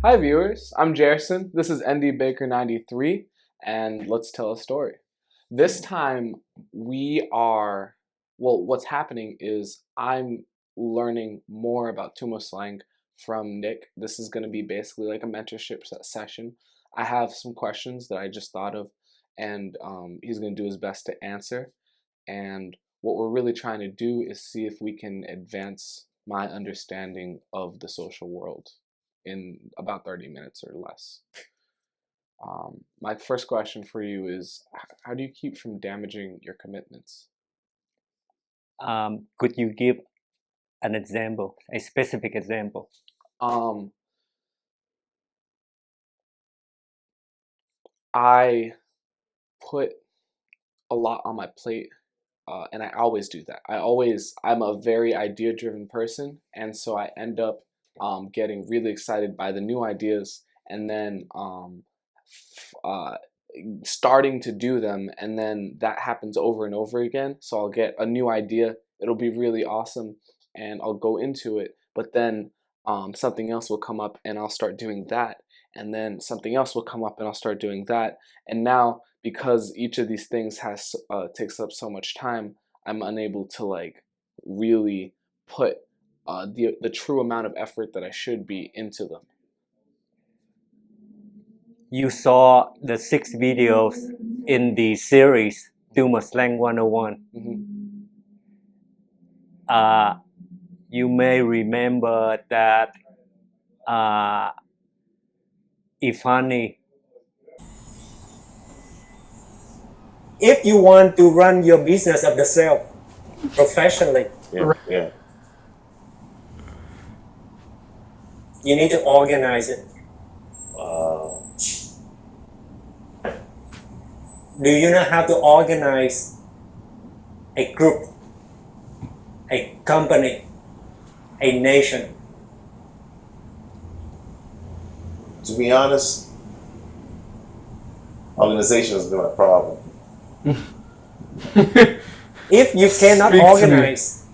Hi viewers, I'm Jerson. This is NDBaker93, and let's tell a story. This time what's happening is I'm learning more about Tumo slang from Nick. This is going to be basically like a mentorship session. I have some questions that I just thought of, and he's going to do his best to answer. And what we're really trying to do is see if we can advance my understanding of the social world in about 30 minutes or less. My first question for you is, how do you keep from damaging your commitments? Could you give an example, a specific example? I put a lot on my plate, and I always do that. I'm a very idea-driven person, and so I end up getting really excited by the new ideas, and then starting to do them, and then that happens over and over again. So I'll get a new idea, it'll be really awesome, and I'll go into it, but then something else will come up and I'll start doing that, and then something else will come up and I'll start doing that, and now because each of these things takes up so much time, I'm unable to like really put the true amount of effort that I should be into them. You saw the 6 videos in the series Tumo Slang 101. You may remember that Ifani, if you want to run your business of the self professionally, you need to organize it. Do you know how to organize a group, a company, a nation? To be honest, organization has been a problem. If you cannot organize,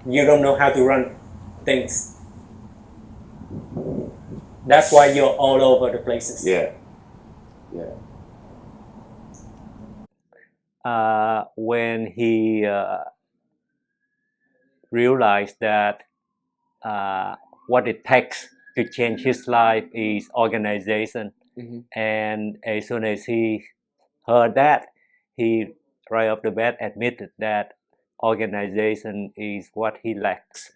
you don't know how to run things. That's why you're all over the places. Yeah. When he realized that what it takes to change his life is organization, and as soon as he heard that, he right off the bat admitted that organization is what he lacks.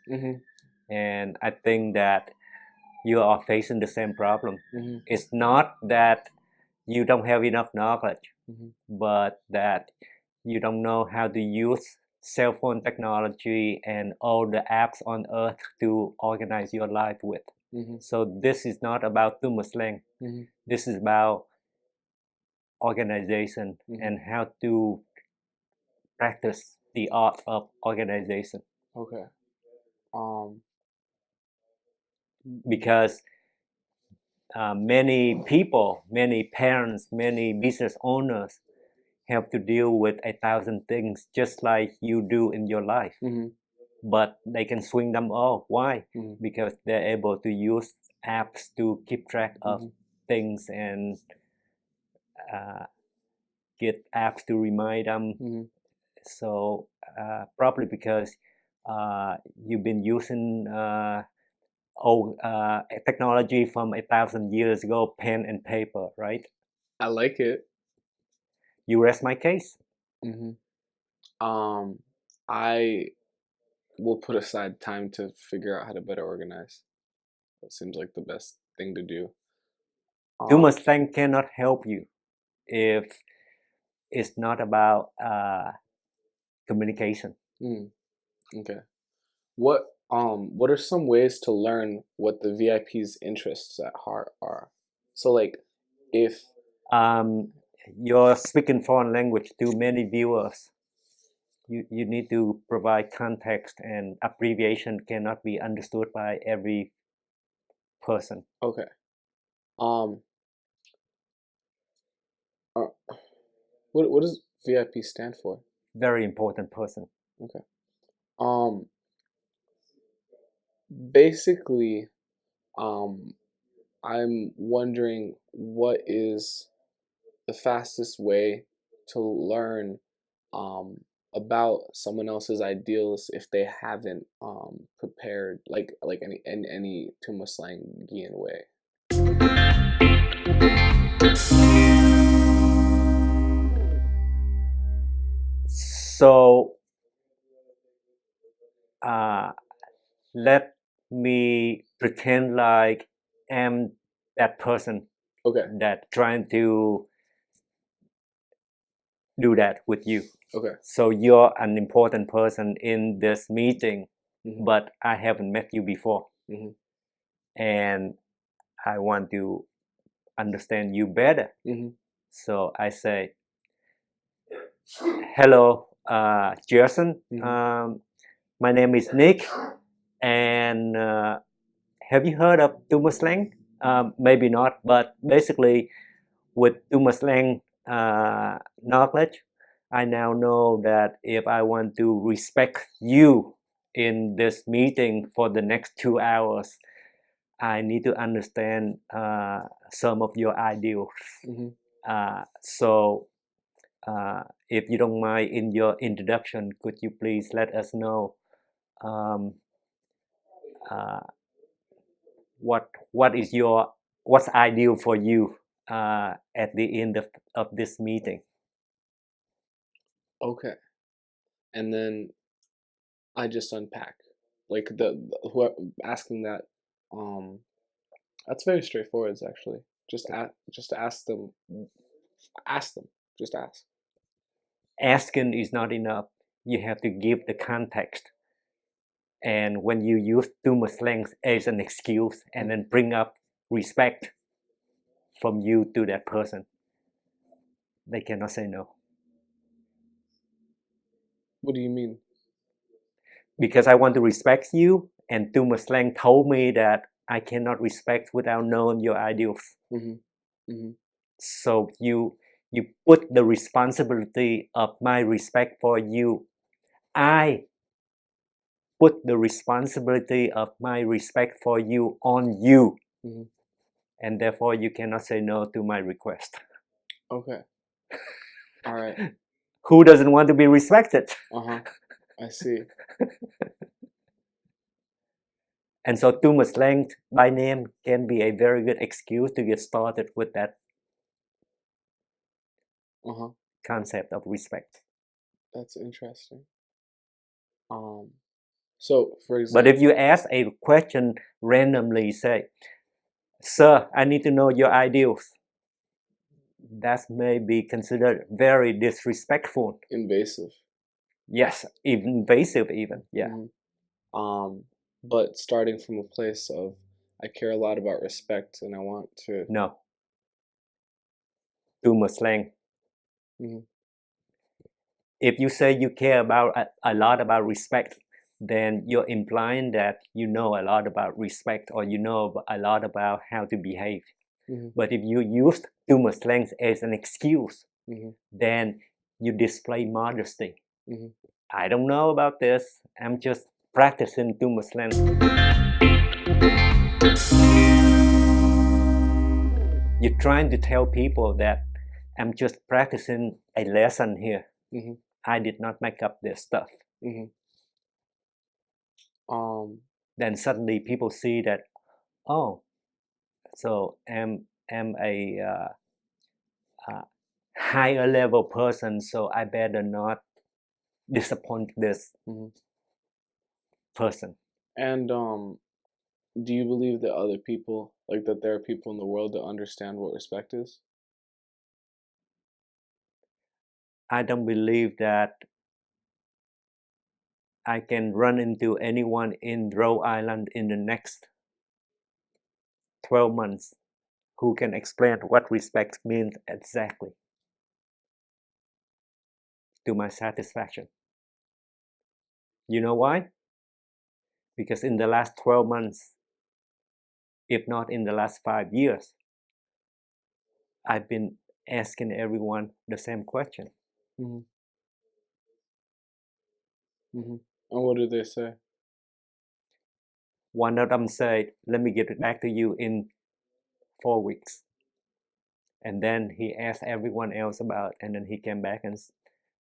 And I think that you are facing the same problem. It's not that you don't have enough knowledge, but that you don't know how to use cell phone technology and all the apps on earth to organize your life with. So this is not about Tumo slang. This is about organization and how to practice the art of organization. Okay. Because many people, many parents, many business owners have to deal with 1,000 things just like you do in your life. But they can swing them off. Why? Because they're able to use apps to keep track of things and get apps to remind them. So probably because you've been using old technology from 1,000 years ago, pen and paper, right? I like it. You rest my case. I will put aside time to figure out how to better organize. That seems like the best thing to do. Tumo slang cannot help you if it's not about communication. Okay. What are some ways to learn what the VIP's interests at heart are? So like if you're speaking foreign language to many viewers, you need to provide context, and abbreviation cannot be understood by every person. Okay. What does VIP stand for? Very important person. Okay. Um, basically, I'm wondering what is the fastest way to learn um, about someone else's ideals if they haven't prepared like any Tuma slangian way. So uh, let me pretend like I'm that person Okay. that trying to do that with you. Okay. So you're an important person in this meeting, Mhm. but I haven't met you before, Mhm. and I want to understand you better. Mhm. So I say, hello, Jason. Mhm. My name is Nick, and have you heard of Tuma slang? Maybe not, but basically, with Tuma slang knowledge, I now know that if I want to respect you in this meeting for the next 2 hours, I need to understand some of your ideals. Mhm. So, if you don't mind, in your introduction, could you please let us know um, uh, what is your what's ideal for you at the end of this meeting? Okay. And then I just unpack like who asking that. Um, that's very straightforward. Actually, just ask them. Ask them. Just ask. Asking is not enough. You have to give the context. And when you use too much slang as an excuse and then bring up respect from you to that person, they cannot say no. What do you mean? Because I want to respect you, and too much slang told me that I cannot respect without knowing your ideals. Mm-hmm. Mm-hmm. So you put the responsibility of my respect for you. I put the responsibility of my respect for you on you, Mm-hmm. and therefore you cannot say no to my request. Okay. All right. Who doesn't want to be respected? Uh-huh. I see. And so too much slang by name can be a very good excuse to get started with that Uh-huh. concept of respect. That's interesting. So for But example, if you ask a question randomly, say, "Sir, I need to know your ideals," that may be considered very disrespectful. invasive. Yes, invasive even. Yeah. Mm-hmm. But starting from a place of I care a lot about respect and I want to. No. Too much slang. Mm-hmm. If you say you care about a lot about respect, then you're implying that you know a lot about respect or you know a lot about how to behave. Mm-hmm. But if you use too much slang as an excuse, Mm-hmm. then you display modesty. Mm-hmm. I don't know about this. I'm just practicing too much slang. You're trying to tell people that I'm just practicing a lesson here. Mm-hmm. I did not make up this stuff. Mm-hmm. Then suddenly people see that, oh, so am a higher level person, so I better not disappoint this Mm-hmm. person. And do you believe that other people, like that there are people in the world that understand what respect is? I don't believe that I can run into anyone in Rhode Island in the next 12 months who can explain what respect means exactly to my satisfaction. You know why? Because in the last 12 months, if not in the last 5 years, I've been asking everyone the same question. Mm-hmm. Mm-hmm. And what did they say? One of them said, "Let me get it back to you in 4 weeks." And then he asked everyone else about, and then he came back and,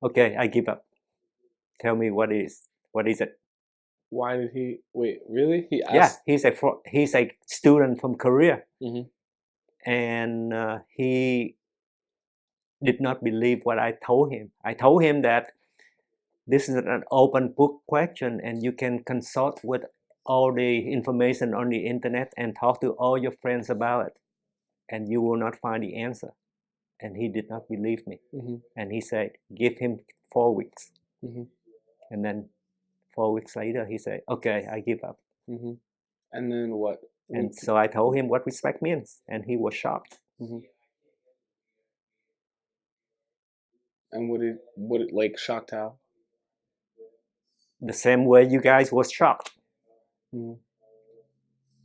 "Okay, I give up. Tell me what is it?" Why did he wait? Really? He Yeah, asked. he's a student from Korea, Hmm. and he did not believe what I told him. I told him that this is an open book question, and you can consult with all the information on the internet and talk to all your friends about it, and you will not find the answer. And he did not believe me. Hmm. And he said, "Give him 4 weeks." Hmm. And then 4 weeks later, he said, "Okay, I give up." Hmm. And then what? And so I told him what respect means, and he was shocked. Hmm. And what it like shocked how? The same way you guys was shocked Hmm.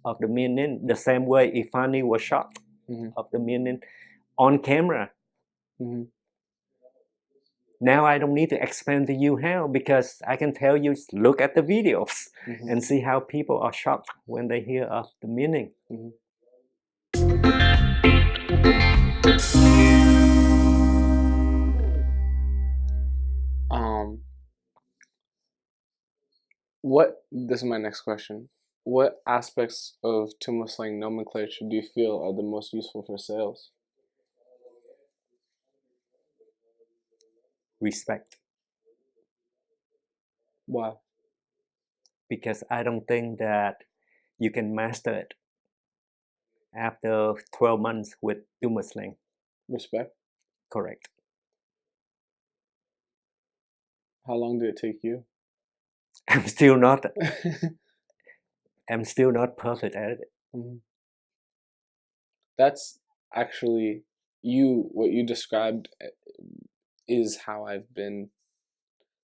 of the meaning, the same way Ifani was shocked Hmm. of the meaning on camera. Hmm. Now I don't need to explain to you how, because I can tell you, look at the videos Hmm. and see how people are shocked when they hear of the meaning. Hmm. This is my next question. What aspects of Tumo slang nomenclature do you feel are the most useful for sales? Respect. Why? Because I don't think that you can master it after 12 months with Tumor slang. Respect. Correct. How long did it take you? I'm still not perfect at it. Mhm. That's actually what you described is how I've been.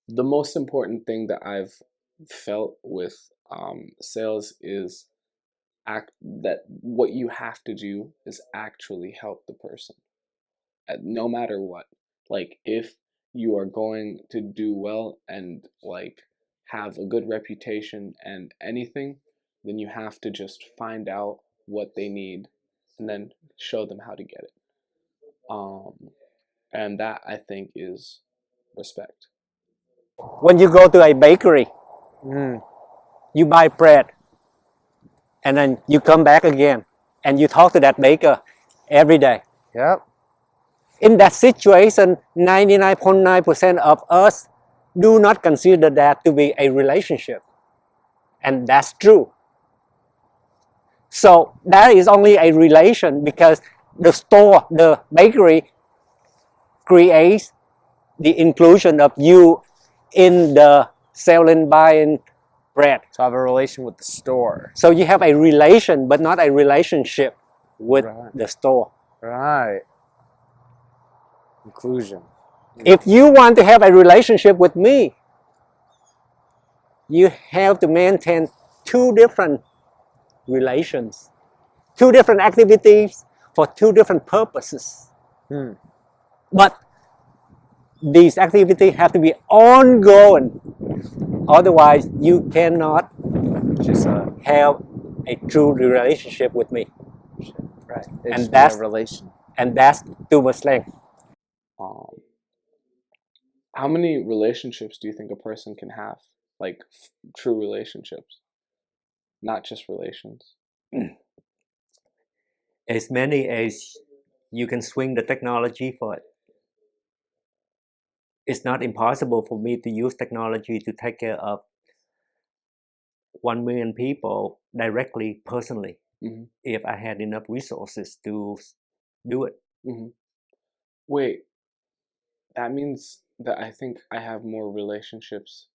The most important thing that I've felt with sales is that what you have to do is actually help the person, no matter what. Like, if you are going to do well and like have a good reputation and anything, then you have to just find out what they need and then show them how to get it. And that, I think, is respect. When you go to a bakery, you buy bread, and then you come back again, and you talk to that baker every day. Yep. In that situation, 99.9% of us do not consider that to be a relationship. And that's true. So that is only a relation because the store, the bakery, creates the inclusion of you in the selling, buying bread. So I have a relation with the store. So you have a relation, but not a relationship with the store. Right. Inclusion. If you want to have a relationship with me, you have to maintain two different relations, two different activities for two different purposes. But these activities have to be ongoing. Otherwise, you cannot Just have a true relationship with me. right. And It's that's a relation. And that's Tuba slang. Um, how many relationships do you think a person can have? Like true relationships, not just relations. As many as you can swing the technology for it. It's not impossible for me to use technology to take care of 1 million people directly, personally, Mm-hmm. if I had enough resources to do it. Mm-hmm. Wait, that means that I think I have more relationships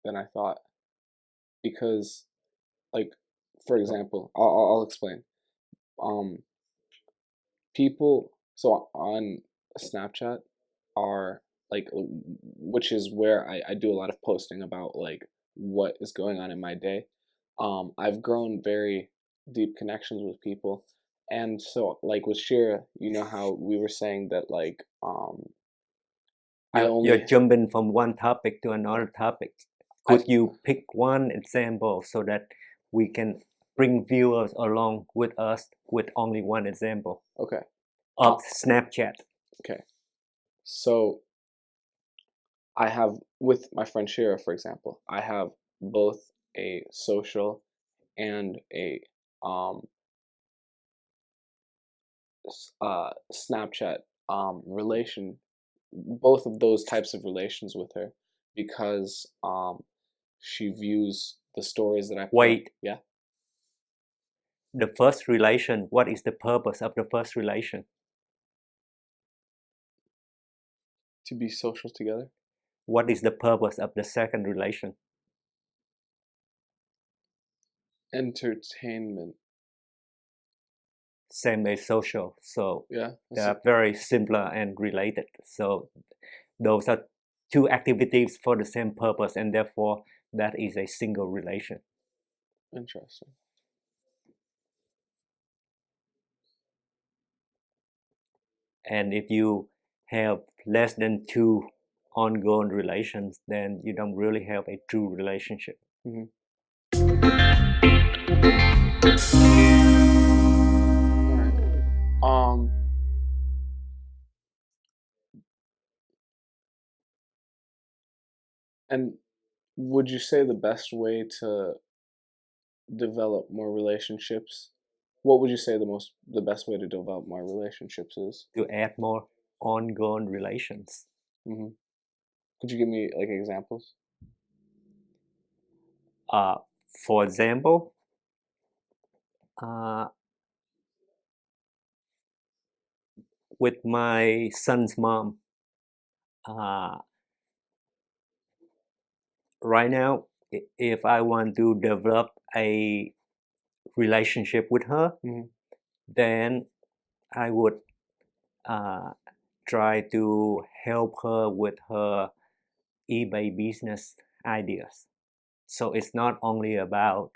than I thought. Because, like, for example, I'll explain. Um, People, so on Snapchat are like, which is where I do a lot of posting about like what is going on in my day. I've grown very deep connections with people, and so like with Shira, you know how we were saying that like I You're only jumping from one topic to another topic. Could you pick one example so that we can bring viewers along with us with only one example Okay. of Snapchat? Okay. So I have, with my friend Shira, for example, I have both a social and a Snapchat relation, both of those types of relations with her, because she views the stories that I put. Wait. Yeah. The first relation, what is the purpose of the first relation? To be social together. What is the purpose of the second relation? Entertainment. Same as social, so Yeah. they are very similar and related. So those are two activities for the same purpose, and therefore that is a single relation. Interesting. And if you have less than two ongoing relations, then you don't really have a true relationship. Mm-hmm. All right. And would you say the best way to develop more relationships? What would you say the best way to develop more relationships is? To add more ongoing relations. Mm-hmm. Could you give me like examples? For example, with my son's mom, right now, if I want to develop a relationship with her, Mm-hmm. then I would try to help her with her eBay business ideas. So it's not only about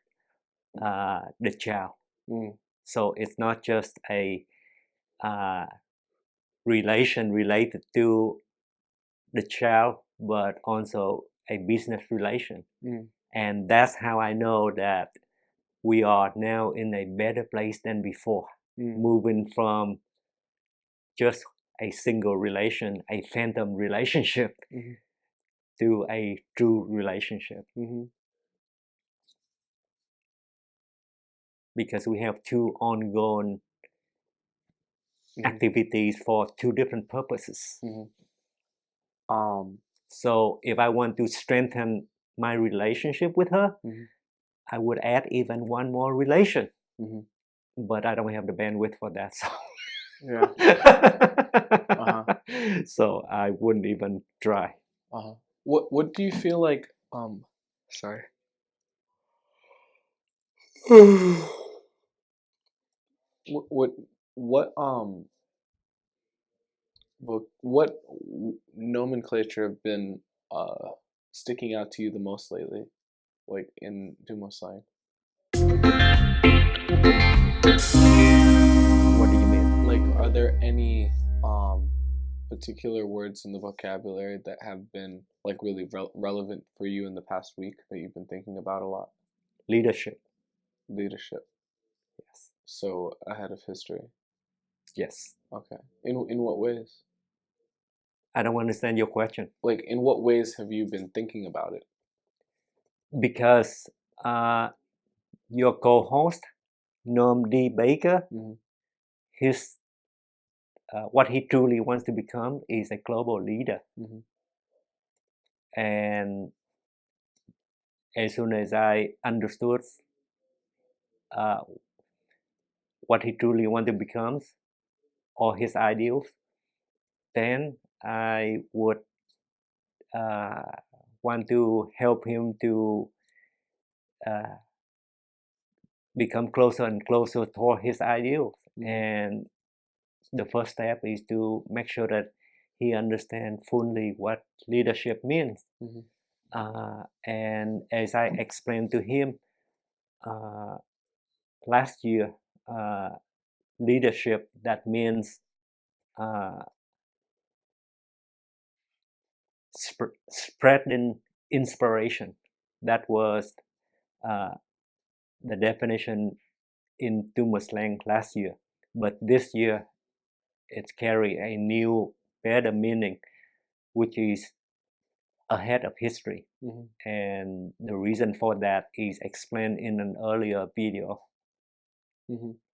the child. Mm. So it's not just a relation related to the child, but also a business relation. Mm. And that's how I know that we are now in a better place than before, moving from just a single relation, a phantom relationship, to a true relationship. Because we have two ongoing activities for two different purposes. So if I want to strengthen my relationship with her, I would add even one more relation. But I don't have the bandwidth for that, so Yeah. so I wouldn't even try. What do you feel like? Sorry. What nomenclature have been sticking out to you the most lately, like in Dumo slang? What do you mean? Like, are there any particular words in the vocabulary that have been like really relevant for you in the past week that you've been thinking about a lot? Leadership. Leadership. Yes. So ahead of history. Yes. Okay. In what ways? I don't understand your question. Like, in what ways have you been thinking about it? Because your co-host, NDBaker, his what he truly wants to become is a global leader. And as soon as I understood what he truly wanted to become, or his ideals, then I would want to help him to become closer and closer toward his ideals. And the first step is to make sure that he understands fully what leadership means. And as I explained to him last year, leadership, that means spreading inspiration. that was the definition in Tumor slang last year. But this year, it's carry a new, better meaning, which is ahead of history. And the reason for that is explained in an earlier video.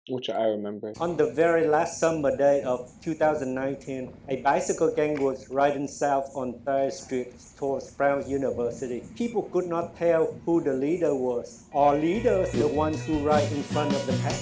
Which I remember. On the very last summer day of 2019, a bicycle gang was riding south on 3rd Street towards Brown University. People could not tell who the leader was. Are leaders the ones who ride in front of the pack?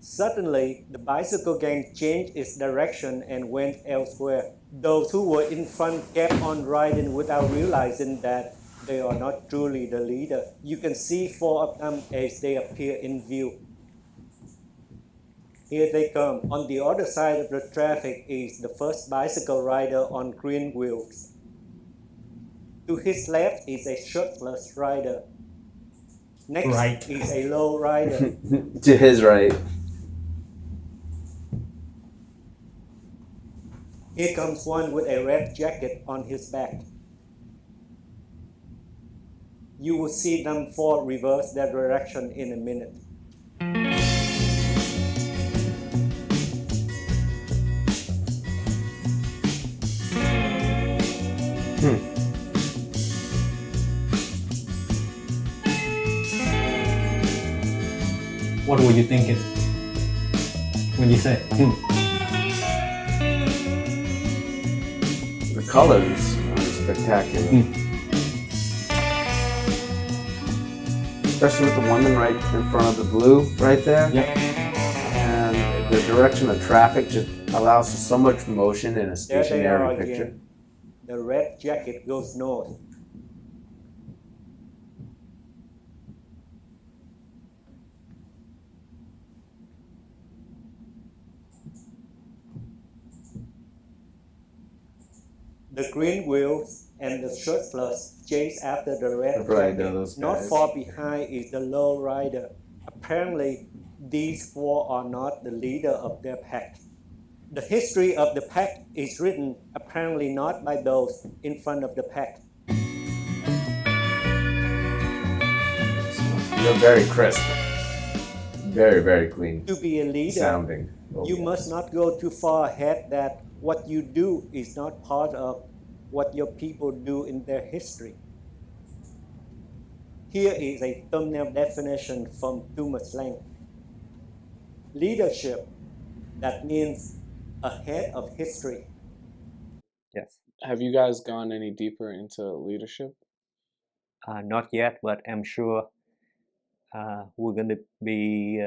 Suddenly, the bicycle gang changed its direction and went elsewhere. Those who were in front kept on riding without realizing that they are not truly the leader. You can see 4 of them as they appear in view. Here they come. On the other side of the traffic is the first bicycle rider on green wheels. To his left is a shirtless rider. Next is a low rider. To his right. Here comes one with a red jacket on his back. You will see them 4 reverse their direction in a minute. What were you thinking when you said? The colors are spectacular. Especially with the woman right in front of the blue right there. Yep. And the direction of traffic just allows for so much motion in a There they are stationary picture. again. The red jacket goes north. The green wheels and the shirtless chase after the red Right, jacket. those Not guys. far behind is the low rider. Apparently, these 4 are not the leader of their pack. The history of the pack is written apparently not by those in front of the pack. You're very crisp. Very, very clean To be a leader, sounding. you must not go too far ahead that what you do is not part of what your people do in their history. Here is a thumbnail definition from Tumor slang. Leadership, that means ahead of history. Yes. Have you guys gone any deeper into leadership? Not yet, but I'm sure we're going to be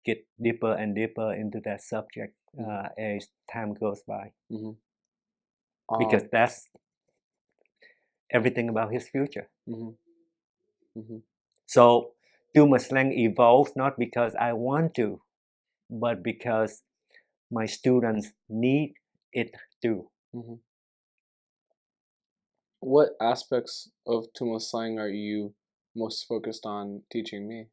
get deeper and deeper into that subject as time goes by, because that's everything about his future. So Tumor slang evolves not because I want to, but because my students need it to. What aspects of Tumor slang are you most focused on teaching me?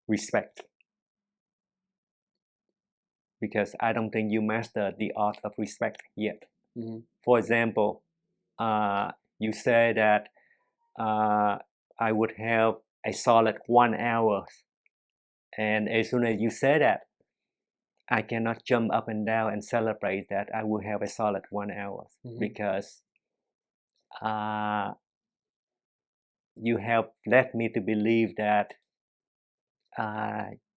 Respect. Because I don't think you master the art of respect yet. For example, you say that I would have a solid 1 hour, and as soon as you say that, I cannot jump up and down and celebrate that I will have a solid 1 hour, because you have led me to believe that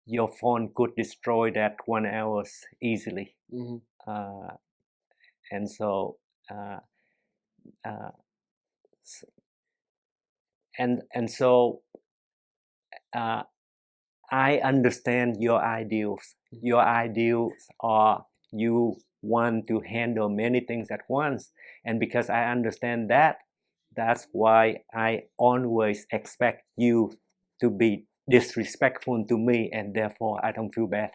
your phone could destroy that 1 hour easily. And so I understand your ideals. Your ideals are you want to handle many things at once, and because I understand that, that's why I always expect you to be disrespectful to me, and therefore I don't feel bad.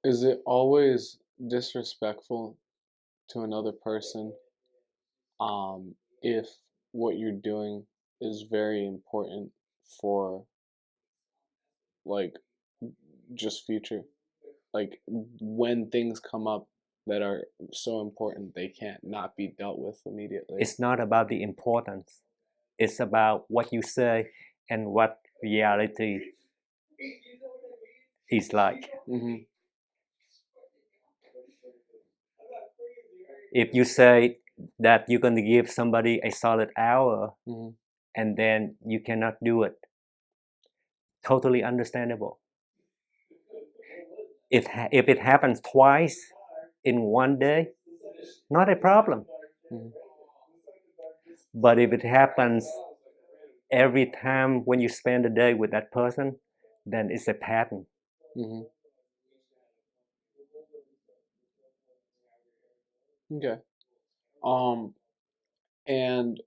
Is it always disrespectful to another person if what you're doing is very important for like just future? Like when things come up that are so important, they can't not be dealt with immediately. It's not about the importance. It's about what you say and what reality is like. Mm-hmm. If you say that you're going to give somebody a solid hour Mm-hmm. and then you cannot do it, totally understandable. If it happens twice in one day, not a problem. Mm-hmm. But if it happens every time when you spend a day with that person, then it's a pattern. Mm-hmm. Okay. And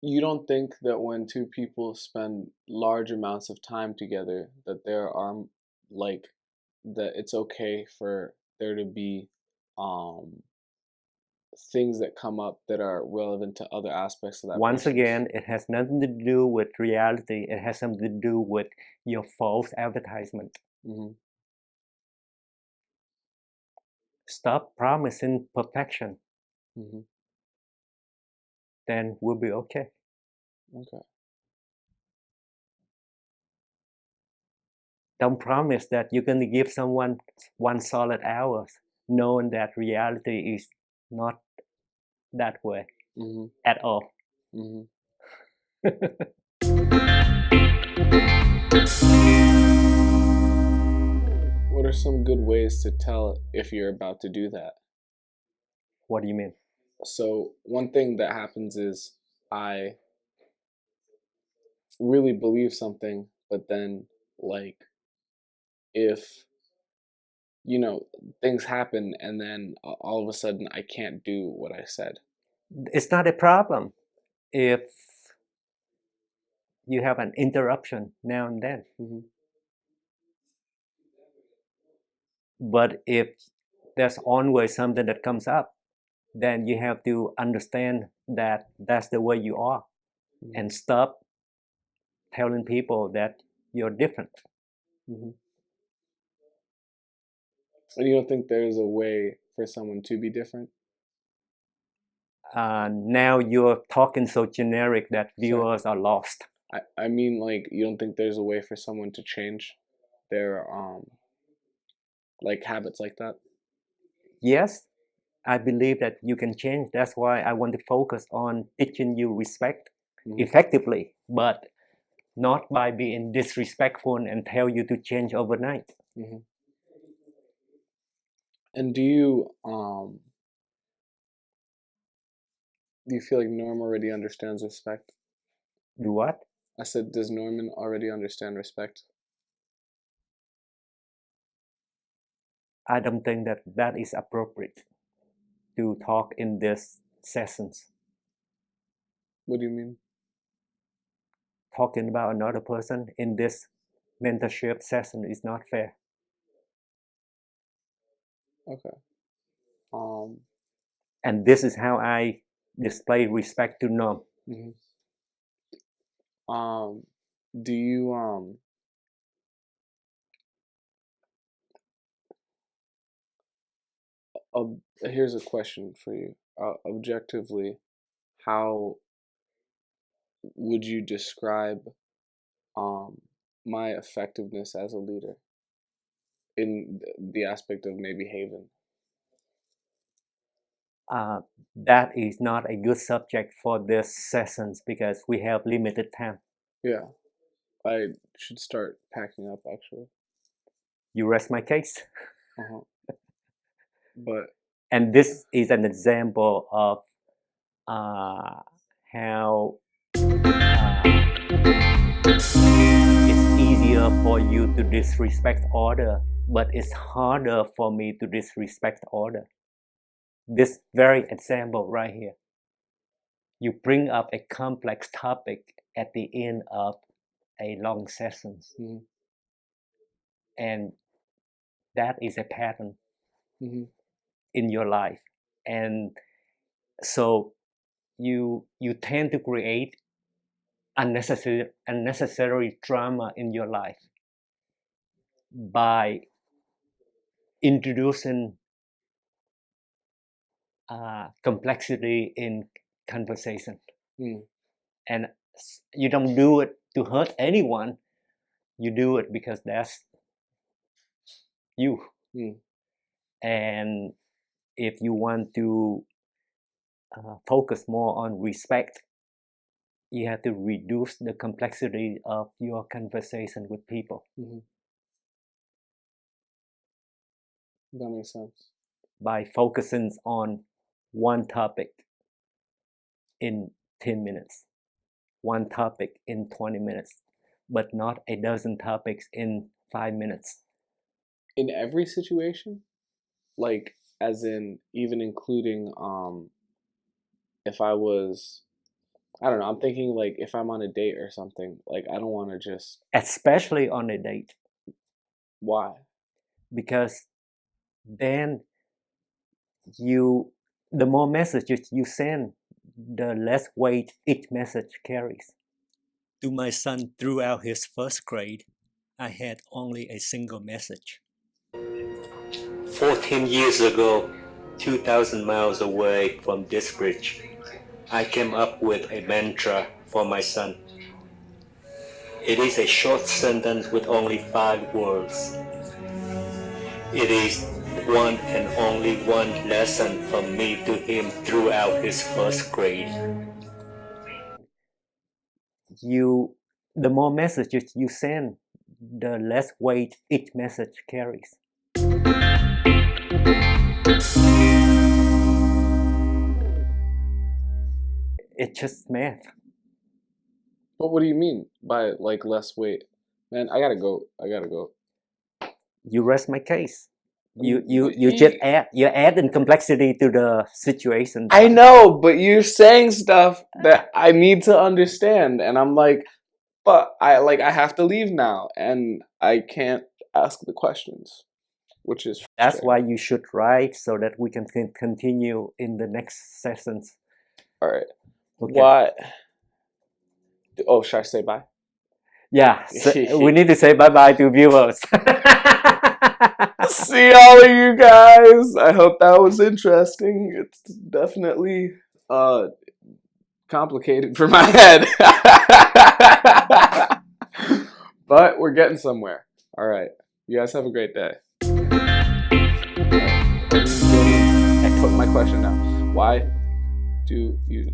you don't think that when two people spend large amounts of time together, that there are like that it's okay for there to be um things that come up that are relevant to other aspects of that Once person's. again, it has nothing to do with reality. It has something to do with your false advertisement. Mm-hmm. Stop promising perfection, Mm-hmm. then we'll be okay. Okay. Don't promise that you're going to give someone one solid hour, knowing that reality is not that way Mm-hmm. at all. Mm-hmm. What are some good ways to tell if you're about to do that? What do you mean? So one thing that happens is I really believe something, but then like if things happen and then all of a sudden I can't do what I said. It's not a problem if you have an interruption now and then. Mm-hmm. But if there's always something that comes up, then you have to understand that that's the way you are, Mm-hmm. and stop telling people that you're different. Mm-hmm. And you don't think there's a way for someone to be different? Now you're talking so generic that viewers are lost. I mean, like, you don't think there's a way for someone to change their like habits like that? Yes, I believe that you can change. That's why I want to focus on teaching you respect Mm-hmm. effectively, but not by being disrespectful and tell you to change overnight. Mm-hmm. And do you feel like Norm already understands respect? Do what? I said, does Norman already understand respect? I don't think that that is appropriate to talk in these sessions. What do you mean? Talking about another person in this mentorship session is not fair. Okay. And this is how I display respect to Norm. Mm-hmm. Do you here's a question for you. Objectively, how would you describe my effectiveness as a leader in the aspect of maybe Haven? That is not a good subject for this sessions because we have limited time. Yeah, I should start packing up actually. You rest my case. Uh-huh. But And this is an example of how it's easier for you to disrespect order, but it's harder for me to disrespect order. This very example right here. You bring up a complex topic at the end of a long session, mm-hmm. and that is a pattern Mhm. in your life, and so you tend to create unnecessary drama in your life by introducing complexity in conversation. And you don't do it to hurt anyone, you do it because that's you. And if you want to focus more on respect, you have to reduce the complexity of your conversation with people. That makes sense. By focusing on one topic in 10 minutes, one topic in 20 minutes, but not a dozen topics in 5 minutes. In every situation? Like, as in, even including, if I was, I don't know, I'm thinking like if I'm on a date or something, like I don't want to just... Especially on a date. Why? Because then the more messages you send, the less weight each message carries. To my son throughout his first grade, I had only a single message. 14 years ago, 2,000 miles away from this bridge, I came up with a mantra for my son. It is a short sentence with only 5 words. It is one and only one lesson from me to him throughout his first grade. The more messages you send, the less weight each message carries. It's just math. But what do you mean by like less weight? Man, I gotta go. You rest my case. You're adding complexity to the situation. I know, but you're saying stuff that I need to understand, and I'm like, but I have to leave now, and I can't ask the questions, which is that's why you should write so that we can continue in the next sessions. All right. Okay. What? Oh, should I say bye? Yeah, so we need to say bye-bye to viewers. See all of you guys. I hope that was interesting. It's definitely complicated for my head. But we're getting somewhere. All right. You guys have a great day. I put my question down. Why do you